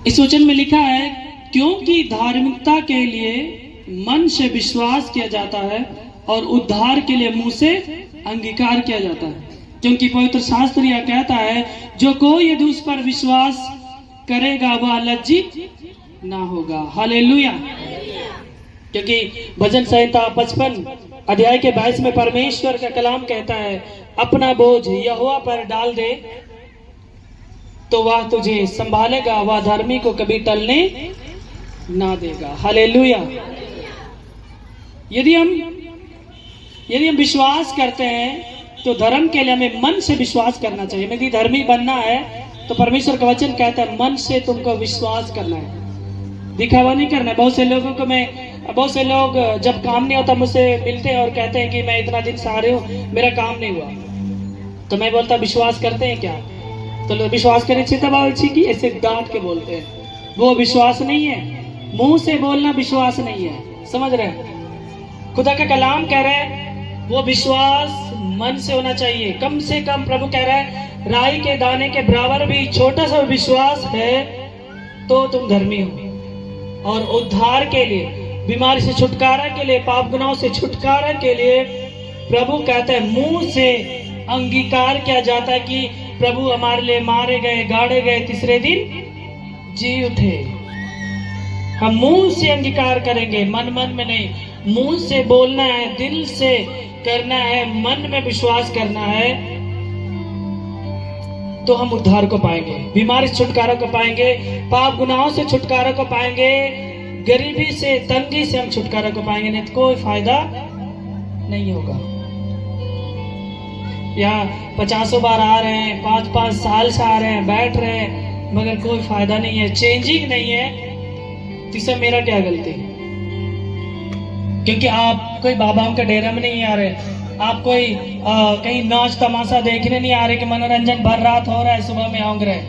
इस वचन में लिखा है, क्योंकि धार्मिकता के लिए मन से विश्वास किया जाता है और उद्धार के लिए मुंह से अंगीकार किया जाता है। क्योंकि पवित्र शास्त्र यह कहता है, जो कोई यदि उस पर विश्वास करेगा वह लज्जित ना होगा। हालेलुया। क्योंकि भजन संहिता 55 अध्याय के 22 में परमेश्वर का कलाम कहता है, अपना बोझ यहोवा पर डाल दे तो वह तुझे संभालेगा, वह धर्मी को कभी टलने ना देगा। हालेलुया। यदि हम विश्वास करते हैं तो धर्म के लिए हमें मन से विश्वास करना चाहिए। यदि धर्मी बनना है तो परमेश्वर का वचन कहता है मन से तुमको विश्वास करना है, दिखावा नहीं करना है। बहुत से लोग जब काम नहीं होता मुझसे मिलते हैं और कहते हैं कि मैं इतना दिन से आ रही हूँ, मेरा काम नहीं हुआ। तो मैं बोलता विश्वास करते हैं क्या? तो लोग विश्वास करने से तब अच्छी की ऐसे डांट के बोलते हैं, वो विश्वास नहीं है। मुंह से बोलना विश्वास नहीं है, समझ रहे हैं? खुदा का कलाम कह रहे हैं वो विश्वास मन से होना चाहिए। कम से कम प्रभु कह रहा है राई के दाने के बराबर भी छोटा सा विश्वास है तो तुम धर्मी हो। और उद्धार के लिए, बीमारी से छुटकारा के लिए, पाप गुनाहों से छुटकारा के लिए प्रभु कहते हैं मुंह से अंगीकार किया जाता है कि प्रभु हमारे लिए मारे गए, गाड़े गए, तीसरे दिन जी उठे। हम मुंह से अंगीकार करेंगे, मन में नहीं। मुंह से बोलना है, दिल से करना है, मन में विश्वास करना है, तो हम उद्धार को पाएंगे, बीमारी से छुटकारा को पाएंगे, पाप गुनाहों से छुटकारा को पाएंगे, गरीबी से, तंगी से हम छुटकारा को पाएंगे। नहीं तो कोई फायदा नहीं होगा। यहाँ 50 बार आ रहे हैं, 5-5 साल से आ रहे हैं, बैठ रहे हैं, मगर कोई फायदा नहीं है, चेंजिंग नहीं है। तो इससे मेरा क्या गलती? क्योंकि आप कोई बाबाओं के डेरे में नहीं आ रहे, आप कोई कहीं नाच तमाशा देखने नहीं आ रहे कि मनोरंजन भर रात हो रहा है, सुबह में आऊंग रहे,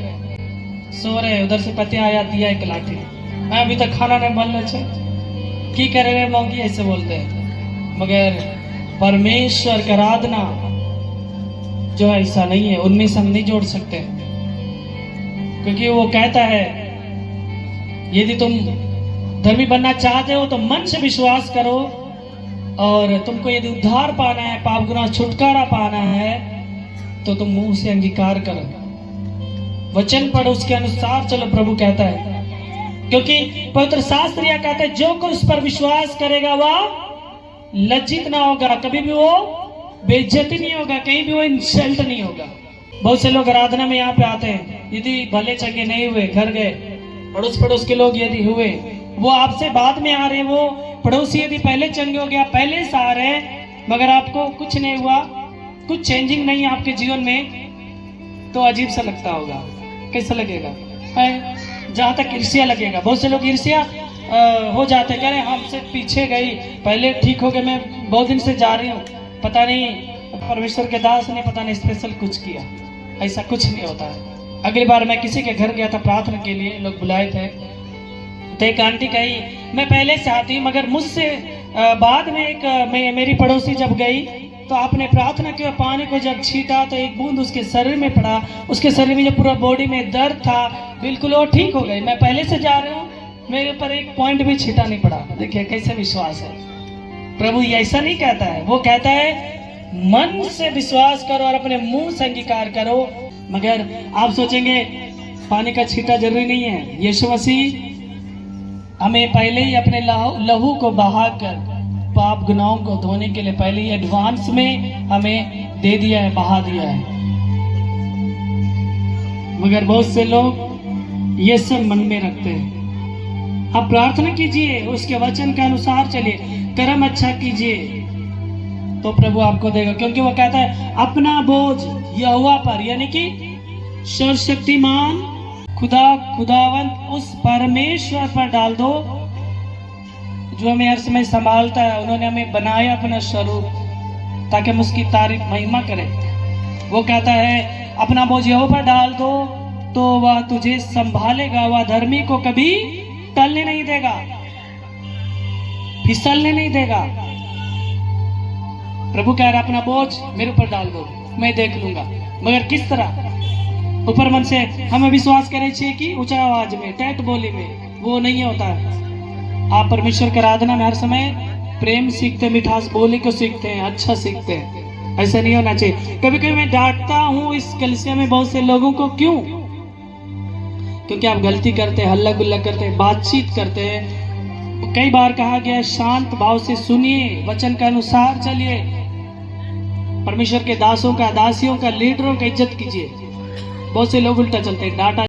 सो रहे, उधर से पतियां आ जाती है एक लाठी, मैं अभी तक खाना नहीं बन रहे की करे रहे मौकी, ऐसे बोलते हैं। मगर परमेश्वर का आराधना जो है ऐसा नहीं है, उनमें से हम नहीं जोड़ सकते। क्योंकि वो कहता है यदि तुम धर्मी बनना चाहते हो तो मन से विश्वास करो, और तुमको यदि उद्धार पाना है, पाप गुनाह छुटकारा पाना है, तो तुम मुंह से अंगीकार करो, वचन पढ़ो, उसके अनुसार चलो, प्रभु कहता है। क्योंकि पवित्र शास्त्र यह कहता है जो कोई उस पर विश्वास करेगा वह लज्जित ना होगा, कभी भी वो बेइज्जती नहीं होगा, कहीं भी वो इंसल्ट नहीं होगा। बहुत से लोग आराधना में यहाँ पे आते हैं, यदि भले चंगे नहीं हुए, घर गए, पड़ोस के लोग यदि हुए, वो आपसे बाद में आ रहे हैं, वो पड़ोसी यदि पहले चंगे हो गया, पहले से आ रहे हैं, मगर आपको कुछ नहीं हुआ, कुछ चेंजिंग नहीं है आपके जीवन में, तो अजीब सा लगता होगा। कैसा लगेगा? जहाँ तक ईर्ष्या लगेगा। बहुत से लोग ईर्ष्या हो जाते, कह रहे हमसे पीछे गई, पहले ठीक हो गए, मैं बहुत दिन से जा रही हूँ, पता नहीं परमेश्वर के दास ने पता नहीं स्पेशल कुछ किया। ऐसा कुछ नहीं होता है। अगली बार मैं किसी के घर गया था प्रार्थना के लिए, लोग बुलाए थे, तो एक आंटी कही मैं पहले से आती, मगर मुझसे बाद में मेरी पड़ोसी जब गई तो आपने प्रार्थना के पानी को जब छीटा तो एक बूंद उसके शरीर में पड़ा, उसके शरीर में जो पूरा बॉडी में दर्द था बिल्कुल वो ठीक हो गई। मैं पहले से जा रही हूँ, मेरे ऊपर एक पॉइंट भी छीटा नहीं पड़ा। देखिए कैसे विश्वास है। प्रभु ऐसा नहीं कहता है, वो कहता है मन से विश्वास करो और अपने मुंह से अंगीकार करो। मगर आप सोचेंगे पानी का छींटा जरूरी नहीं है। यीशु मसीह हमें पहले ही अपने लहू को बहाकर पाप गुनाहों को धोने के लिए पहले ही एडवांस में हमें दे दिया है, बहा दिया है। मगर बहुत से लोग ये सब मन में रखते हैं। आप प्रार्थना कीजिए, उसके वचन के अनुसार चलिए, कर्म अच्छा कीजिए, तो प्रभु आपको देगा। क्योंकि वो कहता है अपना बोझ यहोवा पर, यानी कि सर्वशक्तिमान खुदावंत उस परमेश्वर पर डाल दो जो हमें हर समय संभालता है। उन्होंने हमें बनाया अपना स्वरूप ताकि हम उसकी तारीफ महिमा करें। वो कहता है अपना बोझ यहोवा पर डाल दो तो वह तुझे संभालेगा, वह धर्मी को कभी टलने नहीं देगा, फिसलने नहीं देगा। प्रभु कह रहा अपना बोझ मेरे ऊपर डाल दो, मैं देख लूंगा। मगर किस तरह? ऊपर मन से हमें विश्वास करे छे कि ऊंचा आवाज में टैट बोली में, वो नहीं होता है। आप परमेश्वर की आराधना में हर समय प्रेम सीखते, मिठास बोली को सीखते हैं, अच्छा सीखते हैं। ऐसा नहीं होना चाहिए। कभी कभी मैं डांटता हूँ इस कलीसिया में बहुत से लोगों को, क्यों? क्योंकि आप गलती करते हैं, हल्ला गुल्ला करते हैं, बातचीत करते हैं। कई बार कहा गया है शांत भाव से सुनिए, वचन के अनुसार चलिए, परमेश्वर के दासों का, दासियों का, लीडरों का इज्जत कीजिए। बहुत से लोग उल्टा चलते हैं, डांटा